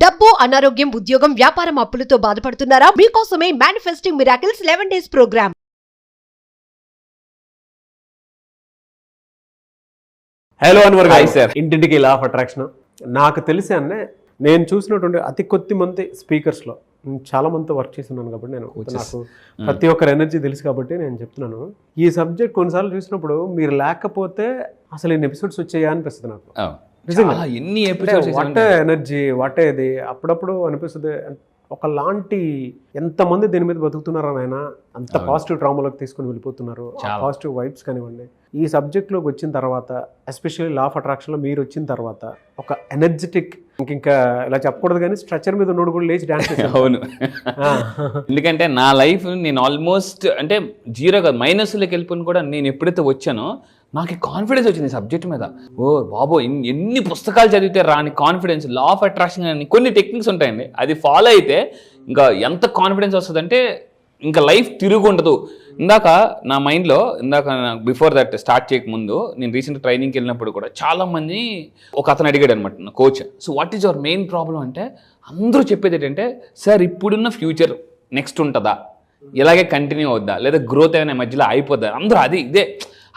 డబ్బు, అనారోగ్యం, ఉద్యోగం, వ్యాపారం, అప్పులతో బాధపడుతున్నారా? మీకోసమే manifesting miracles 11 days program. Hello Anwar గారు, సార్ ఇంటింటికి లా ఆఫ్ అట్రాక్షన్. నాకు తెలిసి అన్నే నేను చూసినటువంటి అతి కొద్ది మంది స్పీకర్స్లో చాలా మందితో వర్క్ చేస్తున్నాను కాబట్టి నాకు ప్రతి ఒక్కరి ఎనర్జీ తెలుసు కాబట్టి నేను చెప్తున్నాను. ఈ సబ్జెక్ట్ కొన్నిసార్లు చూసినప్పుడు మీరు లేకపోతే అసలు ఎన్ని ఎపిసోడ్స్ వచ్చాయా అనిపిస్తుంది నాకు. ఎన్ని ఎపిసోడ్స్, వాట్ ఎనర్జీ, వాట్ ఇది అప్పుడప్పుడు అనిపిస్తుంది. ఒకలాంటి ఎంతమంది దీని మీద బతుకుతున్నారా నాయన, అంత పాజిటివ్ ట్రామాలోకి తీసుకుని వెళ్ళిపోతున్నారు. పాజిటివ్ వైబ్స్ కానివ్వండి. ఈ సబ్జెక్ట్లోకి వచ్చిన తర్వాత, ఎస్పెషల్లీ లా ఆఫ్ అట్రాక్షన్లో మీరు వచ్చిన తర్వాత ఒక ఎనర్జెటిక్, ఇంకా ఇలా చెప్పకూడదు కానీ స్ట్రక్చర్ మీద ఉన్నోడు కూడా లేచి డాన్స్ చేశాను. అవును, ఎందుకంటే నా లైఫ్ నేను ఆల్మోస్ట్ అంటే జీరో కాదు మైనస్లోకి వెళ్ళిపోయిన కూడా నేను ఎప్పుడైతే వచ్చానో నాకు కాన్ఫిడెన్స్ వచ్చింది సబ్జెక్ట్ మీద. ఓ బాబో, ఎన్ని పుస్తకాలు చదివితే రాని కాన్ఫిడెన్స్. లా ఆఫ్ అట్రాక్షన్ అని కొన్ని టెక్నిక్స్ ఉంటాయండి, అది ఫాలో అయితే ఇంకా ఎంత కాన్ఫిడెన్స్ వస్తుందంటే ఇంకా లైఫ్ తిరుగు ఉండదు. ఇందాక నా మైండ్లో బిఫోర్ దట్ స్టార్ట్ చేయకముందు నేను రీసెంట్ ట్రైనింగ్కి వెళ్ళినప్పుడు కూడా చాలామంది ఒక అతను అడిగాడు అనమాట నా coach. So what is your main problem అంటే అందరూ చెప్పేది ఏంటంటే, సార్ ఇప్పుడున్న ఫ్యూచర్ నెక్స్ట్ ఉంటుందా, ఇలాగే కంటిన్యూ అవుద్దా, లేదా గ్రోత్ అయినా మధ్యలో అయిపోద్దా, అందరూ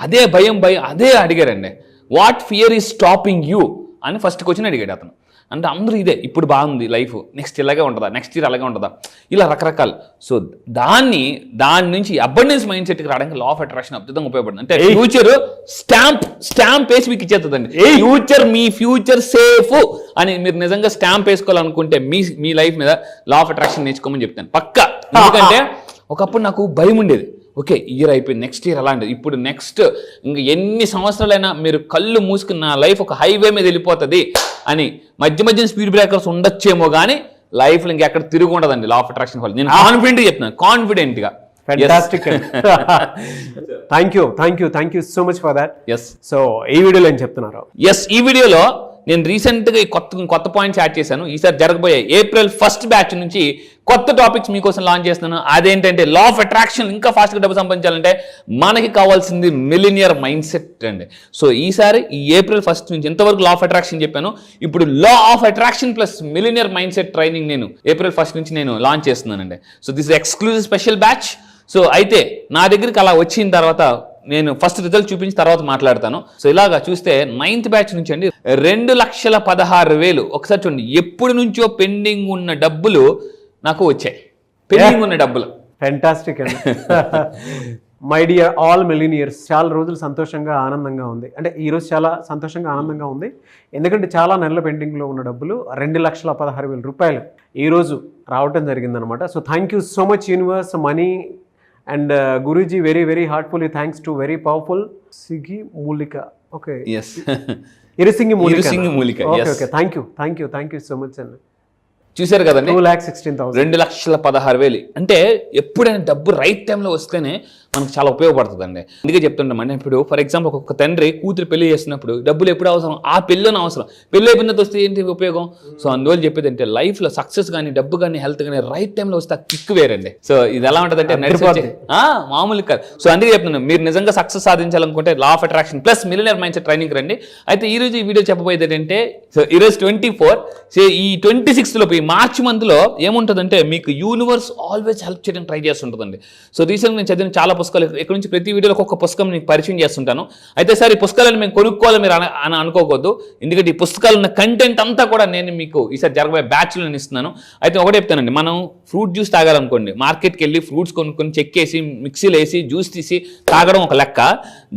అదే భయం అదే అడిగారండి. What fear is stopping you అని ఫస్ట్ క్వశ్చన్ అడిగాడు అతను. అంటే అందరూ ఇదే, ఇప్పుడు బాగుంది లైఫ్, నెక్స్ట్ ఇలాగే ఉంటుందా, నెక్స్ట్ ఇయర్ అలాగే ఉంటుందా, ఇలా రకరకాలు. సో దాని నుంచి అబండెన్స్ మైండ్ సెట్కి రావడానికి లా ఆఫ్ అట్రాక్షన్ అద్భుతంగా ఉపయోగపడుతుంది. అంటే ఫ్యూచర్ స్టాంప్ వేసి మీకు ఇచ్చేస్తుందండి. మీ ఫ్యూచర్ సేఫ్ అని మీరు నిజంగా స్టాంప్ వేసుకోవాలనుకుంటే మీ లైఫ్ మీద లా ఆఫ్ అట్రాక్షన్ నేర్చుకోమని చెప్తాను పక్కా. ఎందుకంటే ఒకప్పుడు నాకు భయం ఉండేది. ఓకే, ఇయర్ అయిపోయింది, నెక్స్ట్ ఇయర్ అలా ఉండేది. ఇప్పుడు నెక్స్ట్ ఇంకా ఎన్ని సంవత్సరాలైనా మీరు కళ్ళు మూసుకుని నా లైఫ్ ఒక హైవే మీద వెళ్ళిపోతుంది అని మధ్య స్పీడ్ బ్రేకర్స్ ఉండొచ్చేమో కానీ లైఫ్లో ఇంకెక్కడ తిరిగి ఉండదండి లా ఆఫ్ అట్రాక్షన్ వల్ల. నేను కాన్ఫిడెంట్గా చెప్తున్నాను, కాన్ఫిడెంట్గా. Fantastic. Thank you so much for that. Yes. So ఈ వీడియోలో ఏం చెప్తున్నారు? ఈ వీడియోలో నేను రీసెంట్గా కొత్త పాయింట్స్ యాడ్ చేశాను. ఈసారి జరగబోయే April 1st బ్యాచ్ నుంచి కొత్త టాపిక్స్ మీకోసం లాంచ్ చేస్తున్నాను. అదేంటంటే లా ఆఫ్ అట్రాక్షన్ ఇంకా ఫాస్ట్గా డబ్బు సంపాదించాలంటే మనకి కావాల్సింది మిలినియర్ మైండ్ సెట్ అండి. సో ఈసారి ఈ April 1st నుంచి ఎంతవరకు లా ఆఫ్ అట్రాక్షన్ చెప్పాను, ఇప్పుడు లా of attraction plus millionaire mind set training నేను April 1st నుంచి నేను లాంచ్ చేస్తున్నానండి. So this exclusive special batch. So అయితే నా దగ్గరికి అలా వచ్చిన తర్వాత నేను ఫస్ట్ రిజల్ట్ చూపించిన తర్వాత మాట్లాడతాను. సో ఇలాగా చూస్తే 9th బ్యాచ్ నుంచి అండి 2,16,000. ఒకసారి చూడండి, ఎప్పుడు నుంచో పెండింగ్ ఉన్న డబ్బులు నాకు వచ్చాయి. పెండింగ్ ఉన్న డబ్బులు. ఫ్యాంటాస్టిక్ అండి. మై డియర్ ఆల్ మిలీనియర్స్, చాలా రోజులు సంతోషంగా ఆనందంగా ఉంది. అంటే ఈరోజు చాలా సంతోషంగా ఆనందంగా ఉంది, ఎందుకంటే చాలా నెలల పెండింగ్లో ఉన్న డబ్బులు 2,16,000 రూపాయలు ఈరోజు రావటం జరిగిందనమాట. So thank you so much universe, money and Guruji, very very heartfully thanks to very powerful సిగి మూలిక. ఓకే, ఇరుసింగి మూలిక. Okay, thank you so much అండి. చూశారు కదండి, 2,16,000. 2,16,000. అంటే ఎప్పుడైనా డబ్బు రైట్ టైంలో వస్తేనే మనకు చాలా ఉపయోగపడుతుందండి. అందుకే చెప్తుంటామండి, ఇప్పుడు ఫర్ ఎగ్జాంపుల్ ఒక తండ్రి కూతురు పెళ్లి చేసినప్పుడు డబ్బులు ఎప్పుడు అవసరం, ఆ పెళ్ళిని అవసరం, పెళ్ళి అయిపోయిన వస్తే ఏంటి ఉపయోగం. సో అందువల్ల చెప్పేది అంటే లైఫ్లో సక్సెస్ కానీ డబ్బు కానీ హెల్త్ కానీ రైట్ టైంలో వస్తే కిక్ వేరండి. సో ఇది ఎలా ఉంటుంది అంటే మామూలు కాదు. సో అందుకే చెప్తున్నాను, మీరు నిజంగా సక్సెస్ సాధించాలనుకుంటే law of attraction plus millionaire mind set training రండి. అయితే ఈ రోజు ఈ వీడియో చెప్పబోయేది ఏంటంటే, సో ఈరోజు 24, సో ఈ 26 లోపు మార్చ్ మంత్లో ఏముంటుందంటే మీకు యూనివర్స్ ఆల్వేస్ హెల్ప్ చేయడానికి ట్రై చేస్తుంటుందండి. సో రీసెంట్గా నేను చదివిన చాలా పుస్తకాలు, ఇక్కడ నుంచి ప్రతి వీడియోలో ఒక్కొక్క పుస్తకం మీకు పరిచయం చేస్తుంటాను. అయితే సార్ ఈ పుస్తకాలను మేము కొనుక్కోవాలి మీరు అని అనుకోవద్దు, ఎందుకంటే ఈ పుస్తకాలు ఉన్న కంటెంట్ అంతా కూడా నేను మీకు ఈసారి జరగబోయే బ్యాచ్లో నేను ఇస్తున్నాను. అయితే ఒకటే చెప్తానండి, మనం ఫ్రూట్ జ్యూస్ తాగాలనుకోండి, మార్కెట్కి వెళ్ళి ఫ్రూట్స్ కొనుక్కొని చెక్కేసి మిక్సీలో వేసి జ్యూస్ తీసి తాగడం ఒక లెక్క.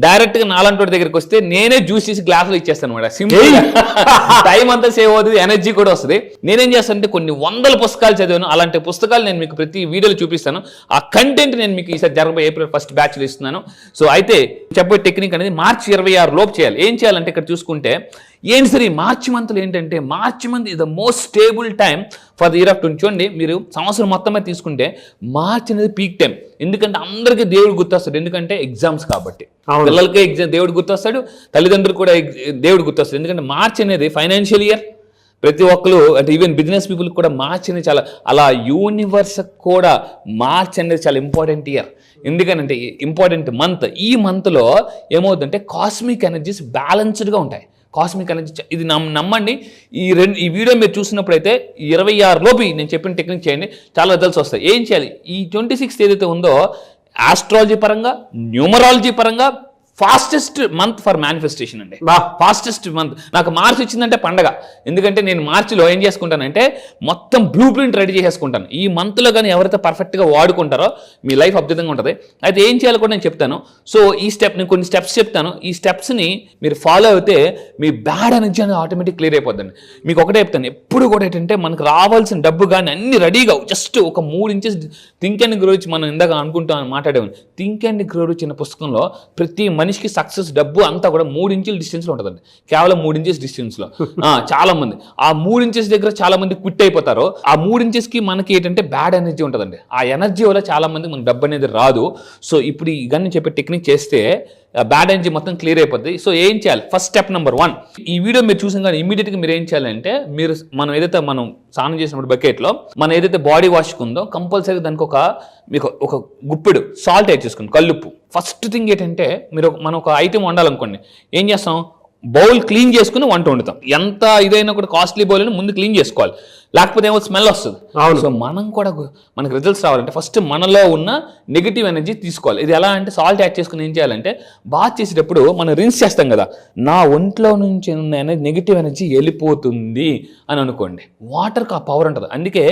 డైరెక్ట్గా నాలంటి దగ్గరికి వస్తే నేనే జ్యూస్ తీసి గ్లాసులో ఇచ్చేస్తాను అనమాట. సింపుల్, టైం అంతా సేవ్ అవుతుంది, ఎనర్జీ కూడా వస్తుంది. నేనేం చేస్తానంటే కొన్ని 100 పుస్తకాలు చదివాను, అలాంటి పుస్తకాలు నేను మీకు ప్రతి వీడియోలో చూపిస్తాను. ఆ కంటెంట్ నేను మీకు ఈసారి జరగబోయే April 1st బ్యాచ్లో ఇస్తున్నాను. సో అయితే చెప్పే టెక్నిక్ అనేది మార్చి 26 లోపు చేయాలి. ఏం చేయాలంటే ఇక్కడ చూసుకుంటే ఏంటి సరే మార్చి మంత్లో ఏంటంటే, March month is the most stable time for the year of 20. చూడండి, మీరు సంవత్సరం మొత్తమే తీసుకుంటే మార్చి అనేది పీక్ టైం. ఎందుకంటే అందరికీ దేవుడు గుర్తొస్తాడు, ఎందుకంటే ఎగ్జామ్స్ కాబట్టి. పిల్లలకే దేవుడు గుర్తొస్తాడు, తల్లిదండ్రులు కూడా దేవుడు గుర్తొస్తాడు. ఎందుకంటే మార్చి అనేది ఫైనాన్షియల్ ఇయర్. ప్రతి ఒక్కరు అంటే ఈవెన్ బిజినెస్ పీపుల్ కూడా మార్చ్ అనేది చాలా, అలా యూనివర్స్ కూడా మార్చ్ అనేది చాలా ఇంపార్టెంట్ ఇయర్. ఎందుకంటే ఇంపార్టెంట్ మంత్. ఈ మంత్లో ఏమవుతుందంటే కాస్మిక్ ఎనర్జీస్ బ్యాలెన్స్డ్గా ఉంటాయి. కాస్మిక్ ఎనర్జీ ఇది నమ్మండి. ఈ వీడియో మీరు చూసినప్పుడైతే 26 లోపు నేను చెప్పిన టెక్నిక్ చేయండి, చాలా రిజల్ట్స్ వస్తాయి. ఏం చేయాలి, ఈ 26th ఏదైతే ఉందో ఆస్ట్రాలజీ పరంగా, న్యూమరాలజీ పరంగా ఫాస్టెస్ట్ మంత్ ఫర్ మేనిఫెస్టేషన్ అండి. Fastest month. నాకు మార్చి వచ్చిందంటే పండగ, ఎందుకంటే నేను మార్చిలో ఏం చేసుకుంటానంటే మొత్తం బ్లూ ప్రింట్ రెడీ చేసేసుకుంటాను. ఈ మంత్లో కానీ ఎవరైతే పర్ఫెక్ట్గా వాడుకుంటారో మీ లైఫ్ అద్భుతంగా ఉంటుంది. అయితే ఏం చేయాలో కూడా నేను చెప్తాను. సో ఈ నేను కొన్ని స్టెప్స్ చెప్తాను. ఈ స్టెప్స్ని మీరు ఫాలో అయితే మీ బ్యాడ్ ఎనర్జీ అనేది ఆటోమేటిక్ క్లియర్ అయిపోద్దండి. మీకు ఒకటే చెప్తాను, ఎప్పుడు కూడా ఏంటంటే మనకు రావాల్సిన డబ్బు కానీ అన్ని రెడీగా జస్ట్ ఒక 3 ఇంచెస్ థింక్ అండ్ గ్రో మనం ఇందాక అనుకుంటాం మాట్లాడేవాడిని. థింక్ అండ్ గ్రో చిన్న పుస్తకంలో ప్రతి మనిషికి సక్సెస్ డబ్బు అంతా కూడా 3 ఇంచుల డిస్టెన్స్లో ఉంటుందండి. కేవలం 3 ఇంచెస్ డిస్టెన్స్లో. చాలా మంది ఆ 3 ఇంచెస్ దగ్గర చాలా మంది క్విట్ అయిపోతారు. ఆ 3 ఇంచెస్కి మనకి ఏంటంటే బ్యాడ్ ఎనర్జీ ఉంటుందండి. ఆ ఎనర్జీ వల్ల చాలా మంది మనకు డబ్బు అనేది రాదు. సో ఇప్పుడు ఇవన్నీ చెప్పే టెక్నిక్ చేస్తే బ్యాడ్ ఎనర్జీ మొత్తం క్లియర్ అయిపోద్ది. సో ఏం చేయాలి, ఫస్ట్ స్టెప్ నెంబర్ 1, ఈ వీడియో మీరు చూసిన కానీ ఇమీడియట్గా మీరు ఏం చేయాలంటే మనం ఏదైతే మనం స్నానం చేసినప్పుడు బకెట్లో మనం ఏదైతే బాడీ వాష్ ఉందో కంపల్సరీ దానికి మీకు ఒక గుప్పెడు సాల్ట్ యాడ్ చేసుకోండి, కల్లుప్పు. ఫస్ట్ థింగ్ ఏంటంటే మనం ఒక ఐటెం వండాలనుకోండి, ఏం చేస్తాం, బౌల్ క్లీన్ చేసుకుని వంట వండుతాం. ఎంత ఇదైనా కూడా కాస్ట్లీ బౌల్ అని ముందు క్లీన్ చేసుకోవాలి, లేకపోతే ఏమో స్మెల్ వస్తుంది. సో మనం కూడా మనకు రిజల్ట్స్ రావాలంటే ఫస్ట్ మనలో ఉన్న నెగిటివ్ ఎనర్జీ తీసుకోవాలి. ఇది ఎలా అంటే సాల్ట్ యాడ్ చేసుకుని ఏం చేయాలంటే బాత్ చేసేటప్పుడు మనం రిన్స్ చేస్తాం కదా, నా ఒంట్లో నుంచి ఉన్న నెగిటివ్ ఎనర్జీ వెళ్ళిపోతుంది అని అనుకోండి. వాటర్కి ఆ పవర్ ఉంటుంది. అందుకే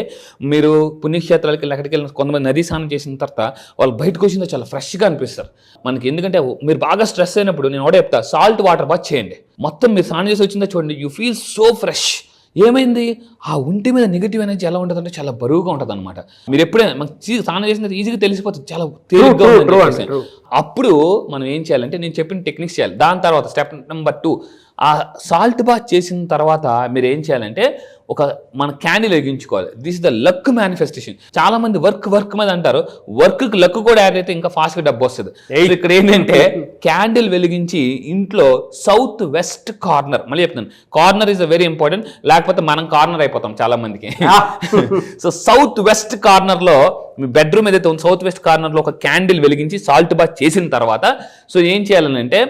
మీరు పుణ్యక్షేత్రాలకి ఎక్కడికి వెళ్ళిన కొంతమంది నదీ స్నానం చేసిన తర్వాత వాళ్ళు బయటకు వచ్చిందో చాలా ఫ్రెష్గా అనిపిస్తారు మనకి. ఎందుకంటే మీరు బాగా స్ట్రెస్ అయినప్పుడు నేను ఒకటే చెప్తా, సాల్ట్ వాటర్ బాత్ చేయండి. మొత్తం మీరు స్నానం చేసి వచ్చిందో చూడండి, యూ ఫీల్ సో ఫ్రెష్. ఏమైంది, ఆ ఒంటి మీద నెగిటివ్ ఎనర్జీ ఎలా ఉంటుందంటే చాలా బరువుగా ఉంటుంది అనమాట. మీరు ఎప్పుడైనా మనకి స్నానం చేసిన ఈజీగా తెలిసిపోతుంది, చాలా తేలిగ్గా ఉంటుంది. అప్పుడు మనం ఏం చేయాలంటే నేను చెప్పిన టెక్నిక్స్ చేయాలి. దాని తర్వాత స్టెప్ నెంబర్ 2, ఆ సాల్ట్ బాత్ చేసిన తర్వాత మీరు ఏం చేయాలంటే మన క్యాండిల్ వెలిగించుకోవాలి. This is the luck manifestation. చాలా మంది వర్క్ మీద అంటారు, వర్క్ లక్ కూడా యాడ్ అయితే ఇంకా ఫాస్ట్గా డబ్బు వస్తుంది. ఇక్కడ ఏంటంటే క్యాండిల్ వెలిగించి ఇంట్లో సౌత్ వెస్ట్ కార్నర్, మళ్ళీ చెప్తున్నాను, కార్నర్ ఈజ్ వెరీ ఇంపార్టెంట్, లేకపోతే మనం కార్నర్ అయిపోతాం చాలా మందికి. సో సౌత్ వెస్ట్ కార్నర్లో మీ బెడ్రూమ్ ఏదైతే ఉంది, సౌత్ వెస్ట్ కార్నర్లో ఒక క్యాండిల్ వెలిగించి సాల్ట్ బాత్ చేసిన తర్వాత సో ఏం చేయాలంటే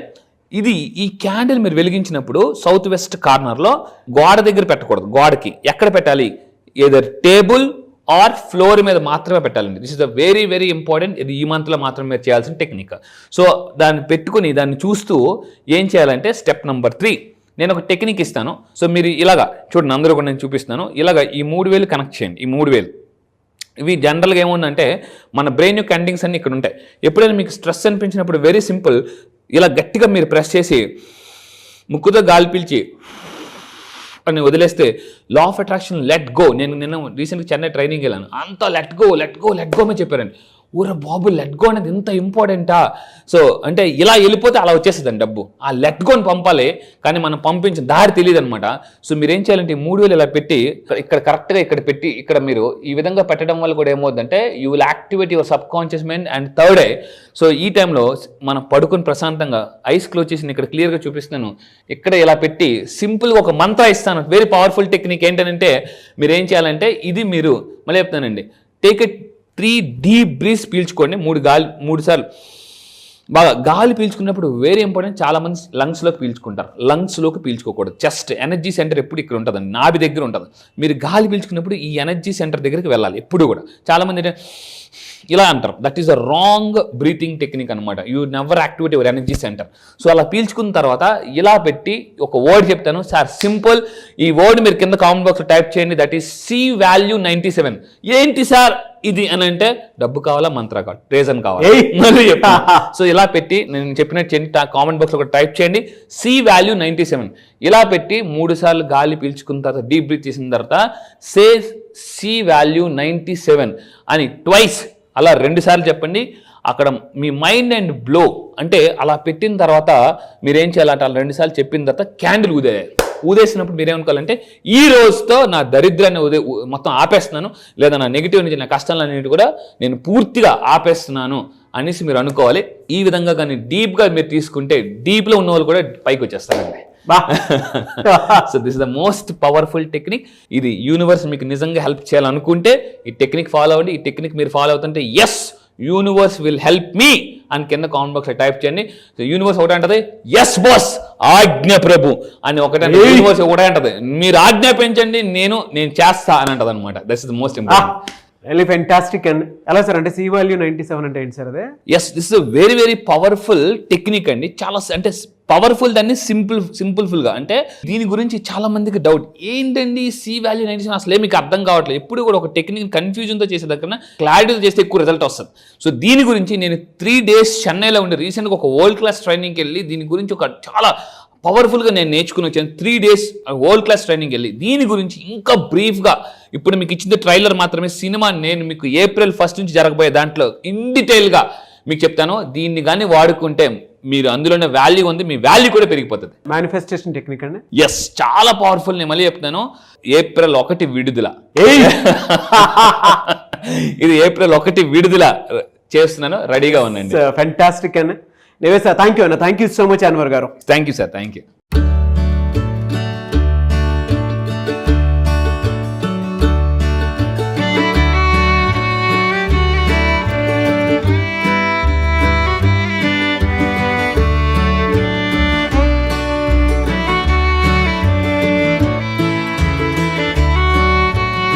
ఈ క్యాండిల్ మీరు వెలిగించినప్పుడు సౌత్ వెస్ట్ కార్నర్లో గోడ దగ్గర పెట్టకూడదు. గోడకి ఎక్కడ పెట్టాలి, ఏదర్ టేబుల్ ఆర్ ఫ్లోర్ మీద మాత్రమే పెట్టాలండి. This is the very very important. ఇది ఈ మంత్లో మాత్రమే మీరు చేయాల్సిన టెక్నిక్. సో దాన్ని పెట్టుకుని దాన్ని చూస్తూ ఏం చేయాలంటే స్టెప్ నెంబర్ 3, నేను ఒక టెక్నిక్ ఇస్తాను. సో మీరు ఇలాగా చూడండి, అందరూ కూడా నేను చూపిస్తాను. ఇలాగా ఈ 3 వేలు కనెక్ట్ చేయండి. ఈ 3 వేలు ఇవి జనరల్గా ఏముందంటే మన బ్రెయిన్ యొక్క ఎండింగ్స్ అన్ని ఇక్కడ ఉంటాయి. ఎప్పుడైనా మీకు స్ట్రెస్ అనిపించినప్పుడు వెరీ సింపుల్, ఇలా గట్టిగా మీరు ప్రెస్ చేసి ముక్కుతో గాలి పీల్చి అని వదిలేస్తే లా ఆఫ్ అట్రాక్షన్ లెట్ గో. నేను రీసెంట్గా చెన్నై ట్రైనింగ్ వెళ్ళాను, అంతా లెట్ గో అని చెప్పారండి. ఊరా బాబు, లెట్ గో అనేది ఇంత ఇంపార్టెంటా? సో అంటే ఇలా వెళ్ళిపోతే అలా వచ్చేస్తుందండి డబ్బు. ఆ లెట్ గోని పంపాలి, కానీ మనం పంపించిన దారి తెలియదు అనమాట. సో మీరు ఏం చేయాలంటే 3000 ఇలా పెట్టి ఇక్కడ కరెక్ట్గా ఇక్కడ పెట్టి ఇక్కడ మీరు ఈ విధంగా పెట్టడం వల్ల కూడా ఏమవుతుందంటే you will activate your sub conscious mind. And third I, so ఈ టైంలో మనం పడుకుని ప్రశాంతంగా ఐస్ క్లోజ్ చేసి ఇక్కడ క్లియర్గా చూపిస్తున్నాను. ఇక్కడ ఇలా పెట్టి సింపుల్గా ఒక మంత్ర ఇస్తాను. Very powerful technique. ఏంటంటే మీరు ఏం చేయాలంటే ఇది మీరు మళ్ళీ చెప్తానండి, టేక్ ఇట్ 3 డీప్ బ్రీత్స్ పీల్చుకోండి. 3 సార్లు బాగా గాలి పీల్చుకున్నప్పుడు వెరీ ఇంపార్టెంట్. చాలా మంది లంగ్స్లోకి పీల్చుకుంటారు, లంగ్స్లోకి పీల్చుకోకూడదు. చెస్ట్ ఎనర్జీ సెంటర్ ఎప్పుడు ఇక్కడ ఉంటుందండి, నాభి దగ్గర ఉంటుంది. మీరు గాలి పీల్చుకున్నప్పుడు ఈ ఎనర్జీ సెంటర్ దగ్గరికి వెళ్ళాలి ఎప్పుడు కూడా. చాలా మంది ఇలా అంటారు, that is a wrong breathing technique అనమాట. You never activate your energy centre. So అలా పీల్చుకున్న తర్వాత ఇలా పెట్టి ఒక వర్డ్ చెప్తాను సార్, సింపుల్. ఈ వర్డ్ మీరు కింద కామెంట్ బాక్స్లో టైప్ చేయండి, దట్ ఈస్ C-value-97. ఏంటి సార్ ఇది అని అంటే డబ్బు కావాలా, మంత్ర కావాలి, రీజన్ కావాలి. సో ఇలా పెట్టి నేను చెప్పినట్టు చేయండి, కామెంట్ బాక్స్లో కూడా టైప్ చేయండి C-value-97. ఇలా పెట్టి 3 సార్లు గాలి పీల్చుకున్న తర్వాత డీప్ బ్రీత్ చేసిన తర్వాత సే C-value-97 అని ట్వైస్, అలా 2 సార్లు చెప్పండి. అక్కడ మీ మైండ్ అండ్ బ్లో అంటే అలా పెట్టిన తర్వాత మీరేం చేయాలంటే అలా 2 సార్లు చెప్పిన తర్వాత క్యాండిల్ ఊదేసినప్పుడు మీరేమనుకోవాలంటే ఈ రోజుతో నా దరిద్రాన్ని మొత్తం ఆపేస్తున్నాను, లేదా నా నెగిటివ్ నుంచి నా కష్టాలన్నిటి కూడా నేను పూర్తిగా ఆపేస్తున్నాను అనేసి మీరు అనుకోవాలి. ఈ విధంగా కానీ డీప్గా మీరు తీసుకుంటే డీప్లో ఉన్న వాళ్ళు కూడా పైకి వచ్చేస్తారండి. So this is the most powerful technique. ఇది యూనివర్స్ మీకు నిజంగా హెల్ప్ చేయాలనుకుంటే ఈ టెక్నిక్ ఫాలో అవ్వండి. ఈ టెక్నిక్ మీరు ఫాలో అవుతుంటే yes, universe will help me అని కింద కామెంట్ బాక్స్ టైప్ చేయండి. యూనివర్స్ ఒకటే అంటది ఎస్ బాస్ ఆజ్ఞ ప్రభు అని ఒకటే యూనివర్స్ ఒకటే అంటది మీరు ఆజ్ఞాపించండి నేను చేస్తా అని అంటది అనమాట. That's the most important. Really fantastic. And ఎలా సార్ అంటే సి వాల్యూ 97 అంటే ఏంటి సార్ అదే? Yes, this is very very powerful technique అండి. చాలా అంటే పవర్ఫుల్ దాన్ని సింపుల్గా అంటే దీని గురించి చాలా మందికి డౌట్ ఏంటండి సి వాల్యూ 97 అసలే మీకు అర్థం కావట్లేదు. ఎప్పుడు కూడా ఒక టెక్నిక్ కన్ఫ్యూజన్తో చేసేదాకన్నా క్లారిటీతో చేస్తే ఎక్కువ రిజల్ట్ వస్తుంది. సో దీని గురించి నేను 3 days చెన్నైలో ఉండి రీసెంట్గా ఒక వరల్డ్ క్లాస్ ట్రైనింగ్కి వెళ్ళి దీని గురించి ఒక చాలా పవర్ఫుల్గా నేను నేర్చుకుని వచ్చాను. 3 days వరల్డ్ క్లాస్ ట్రైనింగ్ వెళ్ళి దీని గురించి ఇంకా బ్రీఫ్గా ఇప్పుడు మీకు ఇచ్చిన ట్రైలర్ మాత్రమే. సినిమా నేను మీకు April 1st నుంచి జరగబోయే దాంట్లో ఇన్ డీటెయిల్గా మీకు చెప్తాను. దీన్ని కానీ వాడుకుంటే మీరు అందులోనే వాల్యూ ఉంది, మీ వాల్యూ కూడా పెరిగిపోతుంది. మేనిఫెస్టేషన్ టెక్నిక్ అండి. ఎస్, చాలా పవర్ఫుల్. నేను మళ్ళీ చెప్తాను, April 1 విడుదల. ఇది April 1 విడుదల చేస్తున్నాను, రెడీగా ఉండండి. ఫెంటాస్టిక్ అండి. నివేశ్ సార్ థ్యాంక్ యూ అన్న. Thank you so much Anwar గారు. Thank you sir, thank you.